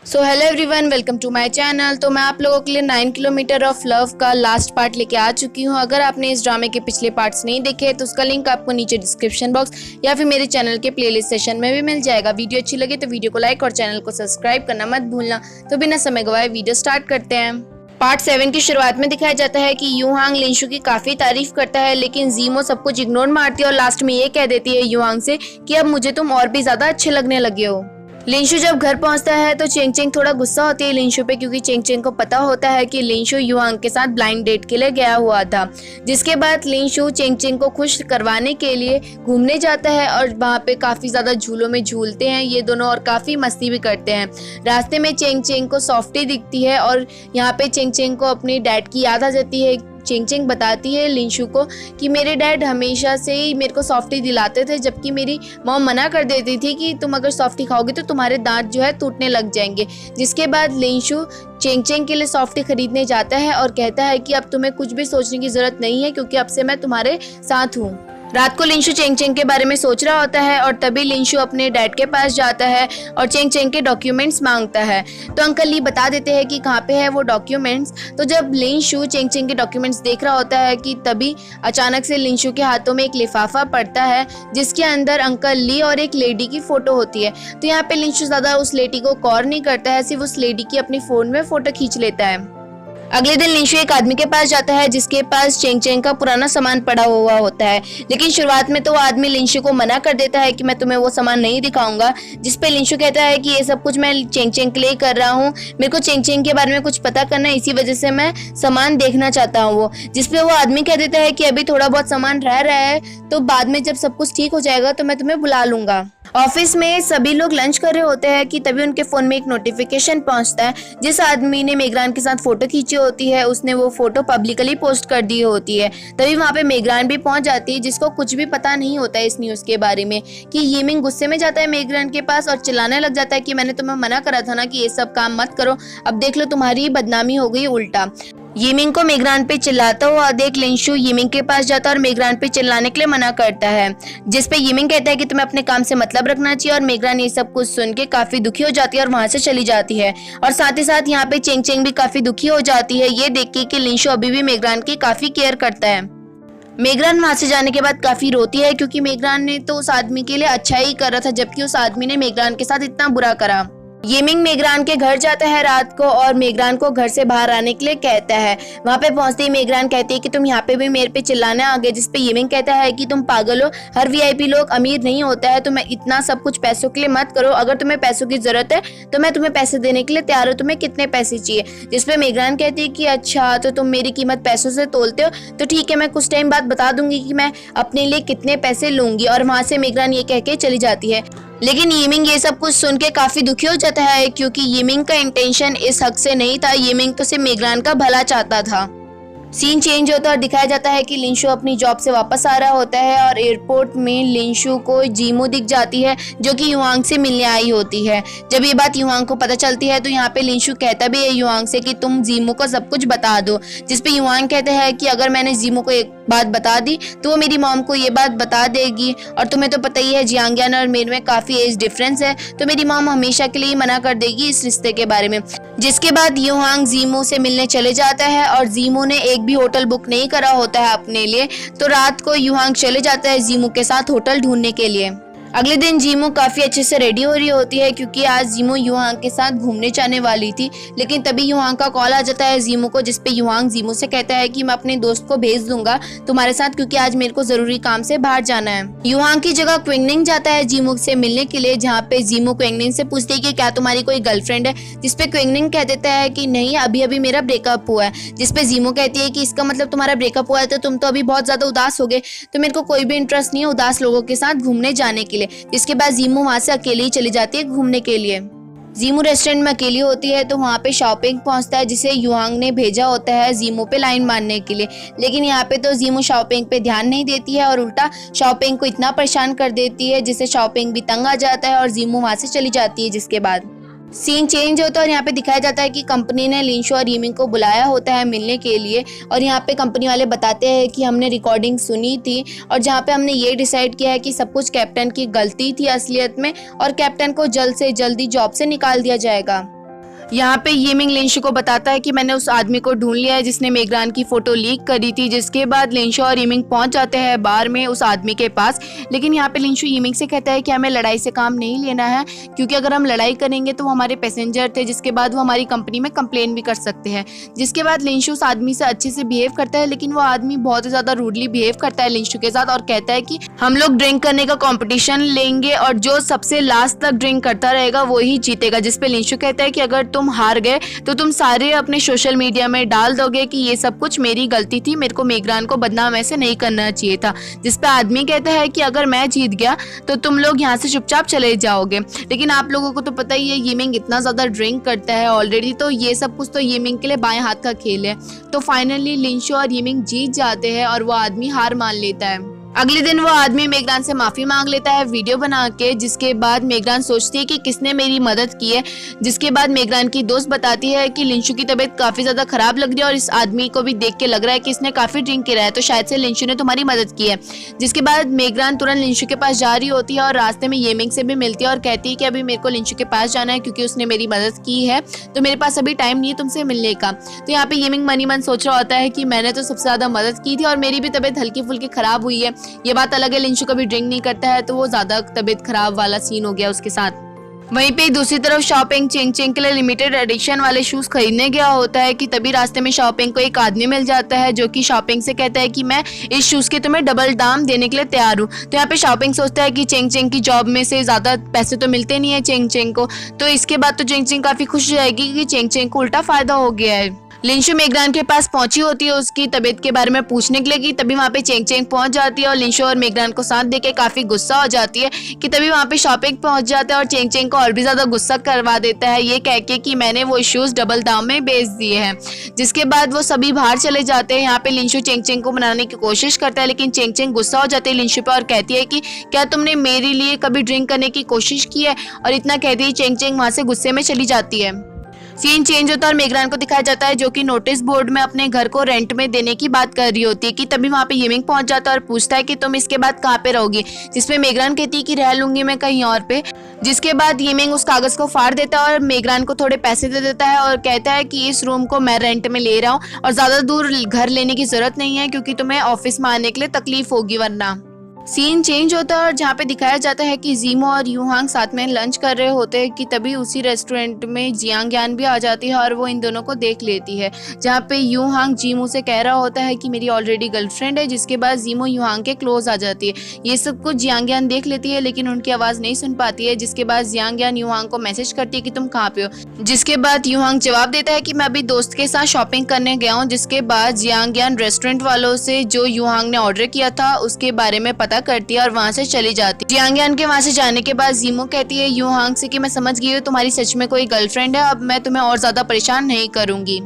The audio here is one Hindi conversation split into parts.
So hello everyone, welcome to my channel. तो मैं आप लोगों के लिए 9 किलोमीटर ऑफ लव का लास्ट पार्ट लेके आ चुकी हूँ। अगर आपने इस ड्रामे के पिछले पार्ट्स नहीं देखे तो उसका लिंक आपको नीचे डिस्क्रिप्शन बॉक्स या फिर मेरे चैनल के प्लेलिस्ट सेशन में भी मिल जाएगा। वीडियो अच्छी लगे तो वीडियो को लाइक और चैनल को सब्सक्राइब करना मत भूलना। तो बिना समय गवाए वीडियो स्टार्ट करते हैं। पार्ट 7 की शुरुआत में दिखाया जाता है कि यूहांग लिंशु की काफी तारीफ करता है, लेकिन जीमो सब कुछ इग्नोर मारती है और लास्ट में ये कह देती है यूहांग से कि अब मुझे तुम और भी ज्यादा अच्छे लगने लगे हो। लिंशु जब घर पहुंचता है तो चेंग चेंग थोड़ा गुस्सा होती है लिंशु पे, क्योंकि चेंग चेंग को पता होता है कि लिंशु यूहांग के साथ ब्लाइंड डेट के लिए गया हुआ था। जिसके बाद लिंशु चेंग चेंग को खुश करवाने के लिए घूमने जाता है और वहाँ पे काफी ज्यादा झूलों में झूलते हैं ये दोनों और काफी मस्ती भी करते हैं। रास्ते में चेंग चेंग को सॉफ्टी दिखती है और यहाँ पे चेंग चेंग को अपने डैड की याद आ जाती है। चेंग चेंग बताती है लिंशु को कि मेरे डैड हमेशा से ही मेरे को सॉफ्टी दिलाते थे, जबकि मेरी मॉम मना कर देती थी कि तुम अगर सॉफ्टी खाओगे तो तुम्हारे दांत जो है टूटने लग जाएंगे। जिसके बाद लिंशु चेंग चेंग के लिए सॉफ्टी खरीदने जाता है और कहता है कि अब तुम्हें कुछ भी सोचने की जरूरत नहीं है, क्योंकि अब से मैं तुम्हारे साथ हूँ। रात को लिंशु चेंग चेंग के बारे में सोच रहा होता है और तभी लिंशु अपने डैड के पास जाता है और चेंग चेंग के डॉक्यूमेंट्स मांगता है। तो अंकल ली बता देते हैं कि कहाँ पे है वो डॉक्यूमेंट्स। तो जब लिंशु चेंग चेंग के डॉक्यूमेंट्स देख रहा होता है कि तभी अचानक से लिंशु के हाथों में एक लिफाफा पड़ता है, जिसके अंदर अंकल ली और एक लेडी की फोटो होती है। तो यहाँ पे लिंशु ज्यादा उस लेडी को गौर नहीं करता है, सिर्फ उस लेडी की अपने फोन में फोटो खींच लेता है। अगले दिन लिंशु एक आदमी के पास जाता है जिसके पास चेंग चेंग का पुराना सामान पड़ा हुआ होता है, लेकिन शुरुआत में तो वो आदमी लिंशु को मना कर देता है कि मैं तुम्हें वो सामान नहीं दिखाऊंगा। जिसपे लिंशु कहता है कि ये सब कुछ मैं चेंग चेंग के लिए कर रहा हूँ, मेरे को चेंग चेंग के बारे में कुछ पता करना है, इसी वजह से मैं सामान देखना चाहता हूँ। वो जिसपे वो आदमी कह देता है कि अभी थोड़ा बहुत सामान रह रहा है, तो बाद में जब सब कुछ ठीक हो जाएगा तो मैं तुम्हें बुला लूंगा। ऑफिस में सभी लोग लंच कर रहे होते हैं कि तभी उनके फोन में एक नोटिफिकेशन पहुंचता है। जिस आदमी ने मेघरान के साथ फोटो खींची होती है उसने वो फोटो पब्लिकली पोस्ट कर दी होती है। तभी वहां पे मेघरान भी पहुंच जाती है, जिसको कुछ भी पता नहीं होता है इस न्यूज के बारे में। कि यीमिंग गुस्से में जाता है मेघरान के पास और चिल्लाने लग जाता है कि मैंने तुम्हें मना करा था ना कि ये सब काम मत करो, अब देख लो तुम्हारी बदनामी हो गई उल्टा। यीमिंग को मेघरान पे चिल्लाता हुआ देख लिंशु यीमिंग के पास जाता है और मेघरान पे चिल्लाने के लिए मना करता है। जिसपे यीमिंग कहता है कि तुम्हें अपने काम से मतलब रखना चाहिए, और मेघरान ये सब कुछ सुन के काफी दुखी हो जाती है और वहां से चली जाती है। और साथ ही साथ यहाँ पे चेंग चेंग भी काफी दुखी हो जाती है ये देख के कि लिंशु अभी भी मेघरान की काफी केयर करता है। मेघरान वहां से जाने के बाद काफी रोती है, क्योंकि मेघरान ने तो उस आदमी के लिए अच्छा ही करा था, जबकि उस आदमी ने मेघरान के साथ इतना बुरा करा। यीमिंग मेघरान के घर जाता है रात को और मेघरान को घर से बाहर आने के लिए कहता है। वहाँ पे पहुंचते ही मेघरान कहती है कि तुम यहाँ पे भी मेरे पे चिल्लाने आ गए। जिसपे यीमिंग कहता है कि तुम पागल हो, हर वीआईपी लोग अमीर नहीं होता है, तुम्हें इतना सब कुछ पैसों के लिए मत करो। अगर तुम्हें पैसों की जरूरत है तो मैं तुम्हें पैसे देने के लिए तैयार हूँ, तुम्हें कितने पैसे चाहिए। जिसपे मेघरान कहती है कि अच्छा तो तुम मेरी कीमत पैसों से तोलते हो, तो ठीक है मैं कुछ टाइम बाद बता दूंगी कि मैं अपने लिए कितने पैसे लूंगी। और वहां से मेघरान ये कह के चली जाती है। लेकिन यीमिंग ये सब कुछ सुन के काफी दुखी हो जाता है, क्योंकि यीमिंग का इंटेंशन इस हक से नहीं था, यीमिंग तो सिर्फ मेघरान का भला चाहता था। सीन चेंज होता है और दिखाया जाता है कि लिंशु अपनी जॉब से वापस आ रहा होता है और एयरपोर्ट में लिंशु को जीमो दिख जाती है, जो कि युआंग से मिलने आई होती है। जब ये बात युआंग को पता चलती है तो यहाँ पे लिंशु कहता भी है युआंग से कि तुम जीमो को सब कुछ बता दो। जिसपे युआंग कहता है कि अगर मैंने जीमो को एक बात बता दी तो वो मेरी मॉम को ये बात बता देगी, और तुम्हें तो पता ही है जियांग्यान और मेरे में काफी एज डिफरेंस है, तो मेरी मॉम हमेशा के लिए मना कर देगी इस रिश्ते के बारे में। जिसके बाद युआंग जीमो से मिलने चले जाता है और जीमो ने एक भी होटल बुक नहीं करा होता है अपने लिए, तो रात को युआंग चले जाता है जीमो के साथ होटल ढूंढने के लिए। अगले दिन जीमो काफी अच्छे से रेडी हो रही होती है, क्योंकि आज जीमो युआंग के साथ घूमने जाने वाली थी। लेकिन तभी युआंग का कॉल आ जाता है जीमो को, जिसपे युआंग जीमो से कहता है कि मैं अपने दोस्त को भेज दूंगा तुम्हारे साथ, क्योंकि आज मेरे को जरूरी काम से बाहर जाना है। युआंग की जगह क्विंगनिंग जाता है जीमो से मिलने के लिए, जहाँ पे जीमो क्विंगनिंग से पूछती है कि क्या तुम्हारी कोई गर्लफ्रेंड है। जिसपे क्विंगनिंग कह देता है कि नहीं, अभी अभी मेरा ब्रेकअप हुआ है। जिसपे जीमो कहती है कि इसका मतलब तुम्हारा ब्रेकअप हुआ है तो तुम तो अभी बहुत ज्यादा उदास हो गए, तो मेरे को कोई भी इंटरेस्ट नहीं है उदास लोगों के साथ घूमने जाने के लिए। इसके बाद जीमो वहां से अकेली ही चली जाती है घूमने के लिए। जीमो रेस्टोरेंट में अकेली होती है तो वहाँ पे शॉपिंग पहुँचता है, जिसे युआंग ने भेजा होता है जीमो पे लाइन मारने के लिए। लेकिन यहाँ पे तो जीमो शॉपिंग पे ध्यान नहीं देती है और उल्टा शॉपिंग को इतना परेशान कर देती है, जिससे शॉपिंग भी तंग आ जाता है और जीमो वहाँ से चली जाती है। जिसके बाद सीन चेंज होता है और यहाँ पे दिखाया जाता है कि कंपनी ने लिंशु और यीमिंग को बुलाया होता है मिलने के लिए, और यहाँ पे कंपनी वाले बताते हैं कि हमने रिकॉर्डिंग सुनी थी और जहाँ पे हमने ये डिसाइड किया है कि सब कुछ कैप्टन की गलती थी असलियत में, और कैप्टन को जल्द से जल्दी जॉब से निकाल दिया जाएगा। यहाँ पे येमिंग लिंशु को बताता है कि मैंने उस आदमी को ढूंढ लिया है जिसने मेगरान की फोटो लीक करी थी। जिसके बाद लिंशु और येमिंग पहुंच जाते हैं बार में उस आदमी के पास। लेकिन यहाँ पे लिंशु येमिंग से कहता है कि हमें लड़ाई से काम नहीं लेना है, क्योंकि अगर हम लड़ाई करेंगे तो वो हमारे पैसेंजर थे, जिसके बाद वो हमारी कंपनी में कंप्लेन भी कर सकते हैं। जिसके बाद लिंशु उस आदमी से अच्छे से बिहेव करता है, लेकिन वो आदमी बहुत ही ज्यादा रूडली बिहेव करता है लिंशु के साथ और कहता है कि हम लोग ड्रिंक करने का कॉम्पिटिशन लेंगे और जो सबसे लास्ट तक ड्रिंक करता रहेगा वो ही जीतेगा। जिसपे लिंशु कहता है कि अगर तुम हार गए तो तुम सारे अपने सोशल मीडिया में डाल दोगे कि ये सब कुछ मेरी गलती थी, मेरे को मेगरान को बदनाम ऐसे नहीं करना चाहिए था। जिसपे आदमी कहता है कि अगर मैं जीत गया तो तुम लोग यहाँ से चुपचाप चले जाओगे। लेकिन आप लोगों को तो पता ही है येमिंग इतना ज्यादा ड्रिंक करता है ऑलरेडी, तो ये सब कुछ तो येमिंग के लिए बाएं हाथ का खेल है। तो फाइनली लिंशु और येमिंग जीत जाते हैं और वो आदमी हार मान लेता है। अगले दिन वो आदमी मेगरान से माफी मांग लेता है वीडियो बना के। जिसके बाद मेगरान सोचती है कि किसने मेरी मदद की है। जिसके बाद मेगरान की दोस्त बताती है कि लिंशु की तबीयत काफी ज्यादा खराब लग रही है और इस आदमी को भी देख के लग रहा है कि इसने काफी ड्रिंक किया है, तो शायद से लिंशु ने तुम्हारी मदद की है। जिसके बाद मेगरान तुरंत लिंशु के पास जा रही होती है और रास्ते में येमिंग से भी मिलती है और कहती है कि अभी मेरे को लिंशु के पास जाना है क्योंकि उसने मेरी मदद की है, तो मेरे पास अभी टाइम नहीं है तुमसे मिलने का। तो यहाँ पे येमिंग मनी मन सोच रहा होता है कि मैंने तो सबसे ज्यादा मदद की थी और मेरी भी तबीयत हल्की फुल्की खराब हुई है। ये बात अलग है, लिंशु कभी ड्रिंक नहीं करता है तो वो ज्यादा तबीयत खराब वाला सीन हो गया उसके साथ। वहीं पे दूसरी तरफ शॉपिंग चेंग के लिए लिमिटेड एडिशन वाले शूज खरीदने गया होता है कि तभी रास्ते में शॉपिंग को एक आदमी मिल जाता है जो कि शॉपिंग से कहता है कि मैं इस शूज के तुम्हें डबल दाम देने के लिए तैयार हूँ। तो यहाँ पे शॉपिंग सोचता है कि चेंग की जॉब में से ज्यादा पैसे तो मिलते नहीं है चेंग को, तो इसके बाद तो चेंग काफी खुश हो जाएगी कि चेंग को उल्टा फायदा हो गया है। लिंशु मेगरान के पास पहुंची होती है उसकी तबीयत के बारे में पूछने के लिए कि तभी वहाँ पे चेंग पहुंच जाती है और लिंशु और मेगरान को साथ देके काफी गुस्सा हो जाती है कि तभी वहाँ पे शॉपिंग पहुंच जाता है और चेंग को और भी ज्यादा गुस्सा करवा देता है ये कह के कि मैंने वो शूज डबल दाम में बेच दिए हैं। जिसके बाद वो सभी बाहर चले जाते हैं। यहाँ पे लिंशु चेंग को मनाने की कोशिश करता है, लेकिन चेंग गुस्सा हो जाती है लिंशु पे और कहती है कि क्या तुमने मेरे लिए कभी ड्रिंक करने की कोशिश की है, और इतना कहती है चेंग वहाँ से गुस्से में चली जाती है। सीन चेंज होता है और मेगरान को दिखाया जाता है जो कि नोटिस बोर्ड में अपने घर को रेंट में देने की बात कर रही होती है कि तभी वहाँ पे येमिंग पहुंच जाता है और पूछता है कि तुम इसके बाद कहाँ पे रहोगी। जिसमें मेगरान कहती है कि रह लूंगी मैं कहीं और पे। जिसके बाद येमिंग उस कागज को फाड़ देता है और मेगरान को थोड़े पैसे दे देता है और कहता है कि इस रूम को मैं रेंट में ले रहा हूँ और ज्यादा दूर घर लेने की जरूरत नहीं है क्योंकि तुम्हें ऑफिस में आने के लिए तकलीफ होगी वरना। सीन चेंज होता है और जहाँ पे दिखाया जाता है कि जीमो और यूहांग साथ में लंच कर रहे होते हैं कि तभी उसी रेस्टोरेंट में जियांग यान भी आ जाती है और वो इन दोनों को देख लेती है। जहाँ पे यूहांग जीमो से कह रहा होता है कि मेरी ऑलरेडी गर्लफ्रेंड है, जिसके बाद जीमो यूहांग के क्लोज आ जाती है। ये सब कुछ जियांग यान देख लेती है लेकिन उनकी आवाज नहीं सुन पाती है। जिसके बाद जियांग यान यूहांग को मैसेज करती है कि तुम कहाँ पे हो। जिसके बाद यूहांग जवाब देता है कि मैं अभी दोस्त के साथ शॉपिंग करने गया हूँ। जिसके बाद जियांग यान रेस्टोरेंट वालों से जो यूहांग ने ऑर्डर किया था उसके बारे में पता करती है और वहाँ से चली जाती है। जियांग यान के वहाँ से जाने के बाद जीमो कहती है यूहांग से कि मैं समझ गई हूँ तुम्हारी सच में कोई गर्लफ्रेंड है, अब मैं तुम्हें और ज्यादा परेशान नहीं करूंगी।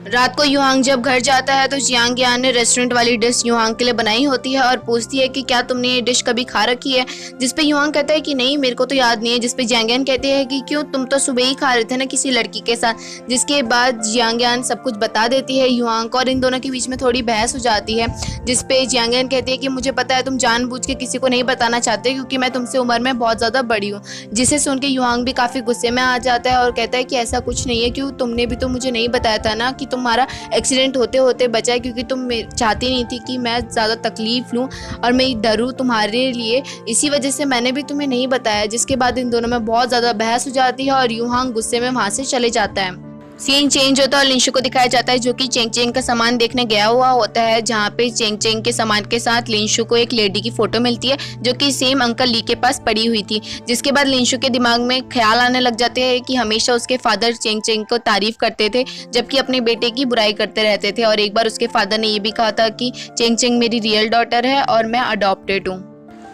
रात को यूहांग जब घर जाता है तो जियांग यान ने रेस्टोरेंट वाली डिश यूहांग के लिए बनाई होती है और पूछती है कि क्या तुमने ये डिश कभी खा रखी है। जिसपे यूहांग कहता है कि नहीं मेरे को तो याद नहीं है। जिसपे जियांग यान कहते हैं कि क्यों, तुम तो सुबह ही खा रहे थे ना किसी लड़की के साथ। जिसके बाद जियांग यान सब कुछ बता देती है यूहांग को और इन दोनों के बीच में थोड़ी बहस हो जाती है। जिसपे जियांग यान कहती है कि मुझे पता है तुम जानबूझ के किसी को नहीं बताना चाहते क्योंकि मैं तुमसे उम्र में बहुत ज्यादा बड़ी हूँ। जिसे सुन के यूहांग भी काफी गुस्से में आ जाता है और कहता है कि ऐसा कुछ नहीं है, क्यों तुमने भी तो मुझे नहीं बताया था ना कि तुम्हारा एक्सीडेंट होते होते बचा है क्योंकि तुम चाहती नहीं थी कि मैं ज़्यादा तकलीफ लूँ और मैं डरूँ तुम्हारे लिए, इसी वजह से मैंने भी तुम्हें नहीं बताया। जिसके बाद इन दोनों में बहुत ज़्यादा बहस हो जाती है और यूहांग गुस्से में वहाँ से चले जाता है। सीन चेंज होता है और लिंशु को दिखाया जाता है जो कि चेंग का सामान देखने गया हुआ होता है। जहाँ पे चेंग के सामान के साथ लिंशु को एक लेडी की फोटो मिलती है जो कि सेम अंकल ली के पास पड़ी हुई थी। जिसके बाद लिंशु के दिमाग में ख्याल आने लग जाते हैं कि हमेशा उसके फादर चेंग को तारीफ करते थे जबकि अपने बेटे की बुराई करते रहते थे। और एक बार उसके फादर ने ये भी कहा था कि चेंग मेरी रियल डॉटर है और मैं अडॉप्टेड हूँ।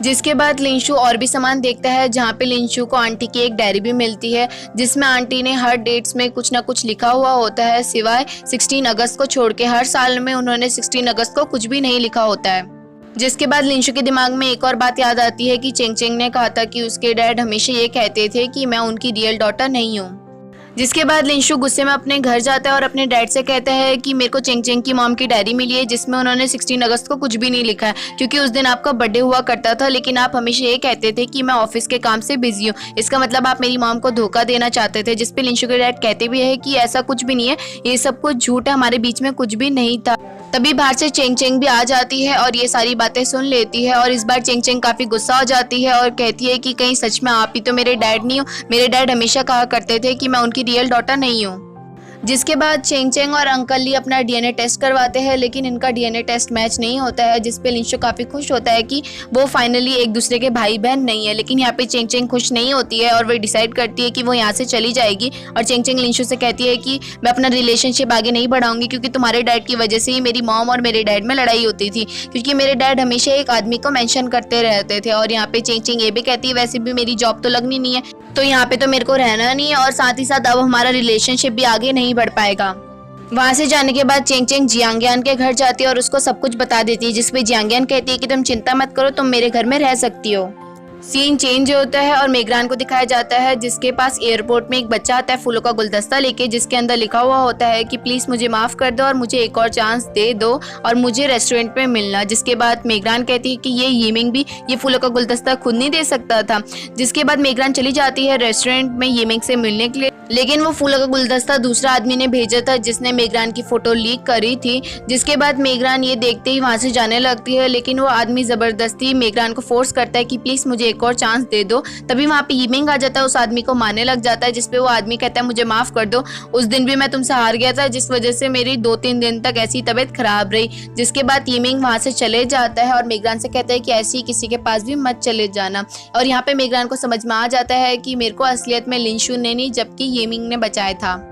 जिसके बाद लिंशु और भी सामान देखता है जहाँ पे लिंशु को आंटी की एक डायरी भी मिलती है जिसमें आंटी ने हर डेट्स में कुछ ना कुछ लिखा हुआ होता है सिवाय 16 अगस्त को छोड़ के। हर साल में उन्होंने 16 अगस्त को कुछ भी नहीं लिखा होता है। जिसके बाद लिंशु के दिमाग में एक और बात याद आती है कि चेंग ने कहा था कि उसके डैड हमेशा ये कहते थे कि मैं उनकी रियल डॉटर नहीं हूँ। जिसके बाद लिंशु गुस्से में अपने घर जाता है और अपने डैड से कहता है कि मेरे को चेंग चेंग की मॉम की डायरी मिली है जिसमें उन्होंने 16 अगस्त को कुछ भी नहीं लिखा है, क्योंकि उस दिन आपका बर्थडे हुआ करता था, लेकिन आप हमेशा ये कहते थे कि मैं ऑफिस के काम से बिजी हूँ। इसका मतलब आप मेरी मॉम को धोखा देना चाहते थे। जिसपे लिंशु के डैड कहते भी है कि ऐसा कुछ भी नहीं है, ये सब कुछ झूठ है, हमारे बीच में कुछ भी नहीं था। तभी बाहर से चेंग चेंग भी आ जाती है और ये सारी बातें सुन लेती है और इस बार चेंग चेंग काफी गुस्सा हो जाती है और कहती है कि कहीं सच में आप ही तो मेरे डैड नहीं हो। मेरे डैड हमेशा कहा करते थे कि मैं उनकी रियल डॉटर नहीं हूँ। जिसके बाद चेंग चेंग और अंकल ली अपना डीएनए टेस्ट करवाते हैं, लेकिन इनका डीएनए टेस्ट मैच नहीं होता है। जिसपे लिंशु काफी खुश होता है कि वो फाइनली एक दूसरे के भाई बहन नहीं है। लेकिन यहाँ पे चेंग चेंग खुश नहीं होती है और वो डिसाइड करती है कि वो यहाँ से चली जाएगी। और चेंग चेंग लिंशु से कहती है कि मैं अपना रिलेशनशिप आगे नहीं बढ़ाऊंगी, क्योंकि तुम्हारे डैड की वजह से ही मेरी मॉम और मेरे डैड में लड़ाई होती थी, क्योंकि मेरे डैड हमेशा एक आदमी को मेंशन करते रहते थे। और यहाँ पे चेंग चेंग ये भी कहती है वैसे भी मेरी जॉब तो लगनी नहीं है, तो यहाँ पे तो मेरे को रहना नहीं है और साथ ही साथ अब हमारा रिलेशनशिप भी आगे नहीं बढ़ पाएगा। वहां से जाने के बाद चेंग चेंग जियांगयान के घर जाती है और उसको सब कुछ बता देती है। जिसपे जियांगयान कहती है कि तुम चिंता मत करो, तुम मेरे घर में रह सकती हो। सीन चेंज होता है और मेघरान को दिखाया जाता है जिसके पास एयरपोर्ट में एक बच्चा आता है फूलों का गुलदस्ता लेके, जिसके अंदर लिखा हुआ होता है कि प्लीज मुझे माफ कर दो और मुझे एक और चांस दे दो और मुझे रेस्टोरेंट में मिलना। जिसके बाद मेघरान कहती है कि ये यीमिंग भी ये फूलों का गुलदस्ता खुद नहीं दे सकता था। जिसके बाद मेघरान चली जाती है रेस्टोरेंट में यीमिंग से मिलने के लिए, लेकिन वो फूलों का गुलदस्ता दूसरा आदमी ने भेजा था जिसने मेघरान की फोटो लीक करी थी। जिसके बाद मेघरान ये देखते ही वहां से जाने लगती है, लेकिन वो आदमी जबरदस्ती मेघरान को फोर्स करता है कि प्लीज मुझे एक और चांस दे दो। तभी वहां पे यीमिंग आ जाता है, उस आदमी को मारने लग जाता है। जिसपे वो आदमी कहता है मुझे माफ कर दो, उस दिन भी मैं तुमसे हार गया था, जिस वजह से मेरी 2-3 दिन तक ऐसी तबीयत खराब रही। जिसके बाद यीमिंग वहां से चले जाता है और मेघरान से कहता है कि ऐसी किसी के पास भी मत चले जाना। और यहाँ पे मेघरान को समझ में आ जाता है कि मेरे को असलियत में लिंशु ने नहीं जबकि यीमिंग ने बचाया था।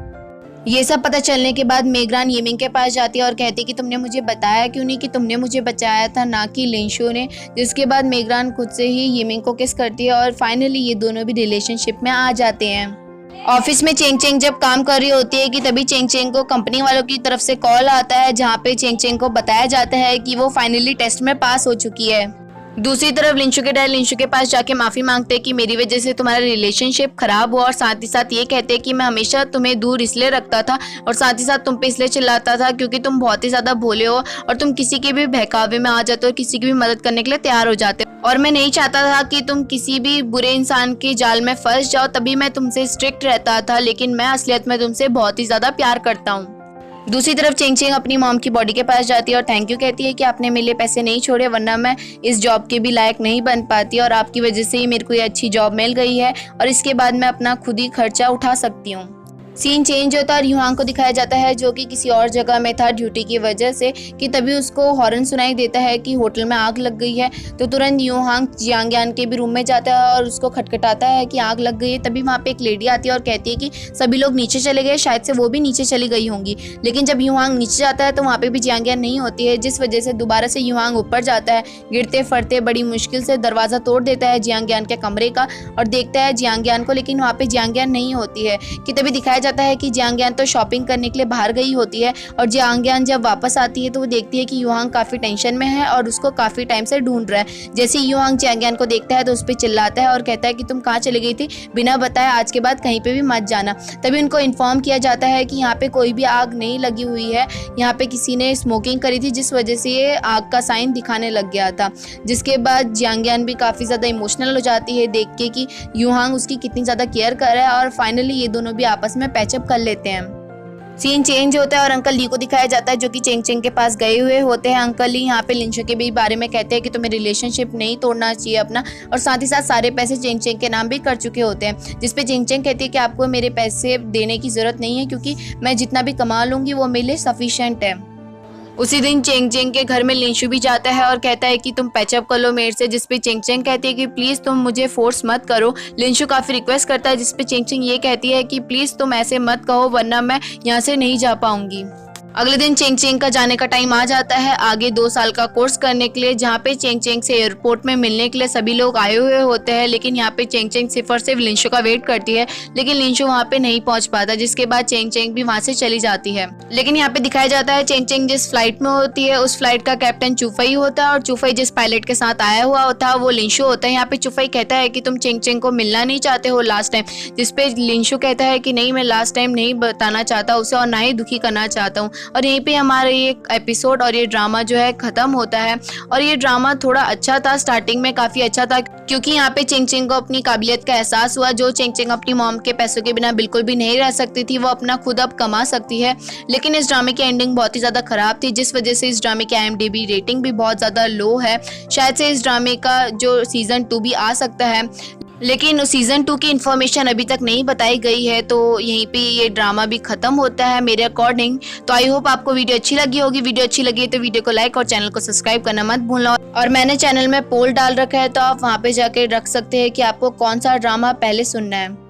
ये सब पता चलने के बाद मेघरान यीमिंग के पास जाती है और कहती है कि तुमने मुझे बताया क्यों नहीं कि तुमने मुझे बचाया था, ना कि लिंशु ने। जिसके बाद मेघरान खुद से ही यीमिंग को किस करती है और फाइनली ये दोनों भी रिलेशनशिप में आ जाते हैं। ऑफिस में चेंग चेंग जब काम कर रही होती है कि तभी चेंग चेंग को कंपनी वालों की तरफ से कॉल आता है, जहाँ पे चेंग चेंग को बताया जाता है कि वो फाइनली टेस्ट में पास हो चुकी है। दूसरी तरफ लिंशु के डैड लिंशु के पास जाके माफी मांगते हैं कि मेरी वजह से तुम्हारा रिलेशनशिप खराब हुआ, और साथ ही साथ ये कहते हैं कि मैं हमेशा तुम्हें दूर इसलिए रखता था और साथ ही साथ तुम पे इसलिए चिल्लाता था क्योंकि तुम बहुत ही ज्यादा भोले हो और तुम किसी के भी बहकावे में आ जाते हो, किसी की भी मदद करने के लिए तैयार हो जाते हो। और मैं नहीं चाहता था कि तुम किसी भी बुरे इंसान के जाल में फंस जाओ, तभी मैं तुमसे स्ट्रिक्ट रहता था, लेकिन मैं असलियत में तुमसे बहुत ही ज्यादा प्यार करता हूँ। दूसरी तरफ चेंग चेंग अपनी मॉम की बॉडी के पास जाती है और थैंक यू कहती है कि आपने मेरे लिए पैसे नहीं छोड़े, वरना मैं इस जॉब के भी लायक नहीं बन पाती और आपकी वजह से ही मेरे को ये अच्छी जॉब मिल गई है और इसके बाद मैं अपना खुद ही खर्चा उठा सकती हूँ। सीन चेंज होता है और युहांग को दिखाया जाता है जो कि किसी और जगह में था ड्यूटी की वजह से, कि तभी उसको हॉर्न सुनाई देता है कि होटल में आग लग गई है। तो तुरंत युहांग जियांगयान के भी रूम में जाता है और उसको खटखटाता है कि आग लग गई है। तभी वहाँ पे एक लेडी आती है और कहती है कि सभी लोग नीचे चले गए, शायद से वो भी नीचे चली गई होंगी। लेकिन जब युहांग नीचे जाता है तो वहाँ पे भी जियांगयान नहीं होती है, जिस वजह से दोबारा से युहांग ऊपर जाता है। गिरते फरते बड़ी मुश्किल से दरवाजा तोड़ देता है जियांगयान के कमरे का और देखता है जियांगयान को, लेकिन वहाँ पे जियांगयान नहीं होती है। कि तभी दिखाया जाता है कि जियांगयान तो शॉपिंग करने के लिए बाहर गई होती है और जियांगयान जब वापस आती है तो वो देखती है कि युहांग काफी टेंशन में है और उसको काफी टाइम से ढूंढ रहा है। जैसे ही युहांग जियांगयान को देखता है तो उस पर चिल्लाता है और कहता है कि तुम कहाँ चली गई थी, बिना बताए आज के बाद कहीं पे भी मत जाना। तभी उनको इन्फॉर्म किया जाता है कि यहाँ पे कोई भी आग नहीं लगी हुई है, यहाँ पे किसी ने स्मोकिंग करी थी जिस वजह से ये आग का साइन दिखाने लग गया था। जिसके बाद जियांगयान भी काफी ज्यादा इमोशनल हो जाती है देख के कि युहांग उसकी कितनी ज्यादा केयर कर रहा है और फाइनली ये दोनों भी आपस में पैचअप कर लेते हैं। सीन चेंज होता है और अंकल ली को दिखाया जाता है जो कि चेंग चेंग के पास गए हुए होते हैं। अंकल ली यहाँ पे लिंशु के भी बारे में कहते हैं कि तुम्हें रिलेशनशिप नहीं तोड़ना चाहिए अपना, और साथ ही साथ सारे पैसे चेंग चेंग के नाम भी कर चुके होते हैं। जिसपे चेंग चेंग कहती है कि आपको मेरे पैसे देने की जरूरत नहीं है क्योंकि मैं जितना भी कमा लूंगी वो मेरे लिए सफिशिएंट है। उसी दिन चेंग चेंग के घर में लिंशु भी जाता है और कहता है कि तुम पैचअप कर लो मेरे से, जिसपे चेंग चेंग कहती है कि प्लीज तुम मुझे फोर्स मत करो। लिंशु काफी रिक्वेस्ट करता है जिसपे चेंग चेंग ये कहती है कि प्लीज तुम ऐसे मत कहो वरना मैं यहाँ से नहीं जा पाऊंगी। अगले दिन चेंग चेंग का जाने का टाइम आ जाता है आगे 2 साल का कोर्स करने के लिए, जहाँ पे चेंग चेंग से एयरपोर्ट में मिलने के लिए सभी लोग आए हुए होते हैं। लेकिन यहाँ पे चेंग चेंग सिर्फ और सिर्फ लिंशो का वेट करती है, लेकिन लिंशो वहाँ पे नहीं पहुंच पाता, जिसके बाद चेंग चेंग भी वहाँ से चली जाती है। लेकिन यहाँ पे दिखाया जाता है चेंग चेंग जिस फ्लाइट में होती है उस फ्लाइट का कैप्टन चुफई होता है, और चुफई जिस पायलट के साथ आया हुआ होता है वो लिंशो होता है। यहाँ पे चुफई कहता है कि तुम चेंग चेंग को मिलना नहीं चाहते हो लास्ट टाइम, जिसपे लिंशो कहता है कि नहीं, मैं लास्ट टाइम नहीं बताना चाहता उसे और ना ही दुखी करना चाहता हूँ। और यहीं पे हमारा ये एपिसोड और ये ड्रामा जो है खत्म होता है। और ये ड्रामा थोड़ा अच्छा था, स्टार्टिंग में काफी अच्छा था, क्योंकि यहाँ पे चेंग चेंग को अपनी काबिलियत का एहसास हुआ। जो चेंग चेंग अपनी मॉम के पैसों के बिना बिल्कुल भी नहीं रह सकती थी, वो अपना खुद अब कमा सकती है। लेकिन इस ड्रामे की एंडिंग बहुत ही ज्यादा खराब थी, जिस वजह से इस ड्रामे की IMDb रेटिंग भी बहुत ज्यादा लो है। शायद से इस ड्रामे का जो सीजन 2 भी आ सकता है, लेकिन सीजन 2 की इन्फॉर्मेशन अभी तक नहीं बताई गई है। तो यहीं पे ये ड्रामा भी खत्म होता है मेरे अकॉर्डिंग। तो आई होप आपको वीडियो अच्छी लगी होगी। वीडियो अच्छी लगी तो वीडियो को लाइक और चैनल को सब्सक्राइब करना मत भूलना। और मैंने चैनल में पोल डाल रखा है, तो आप वहाँ पे जाके रख सकते हैं कि आपको कौन सा ड्रामा पहले सुनना है।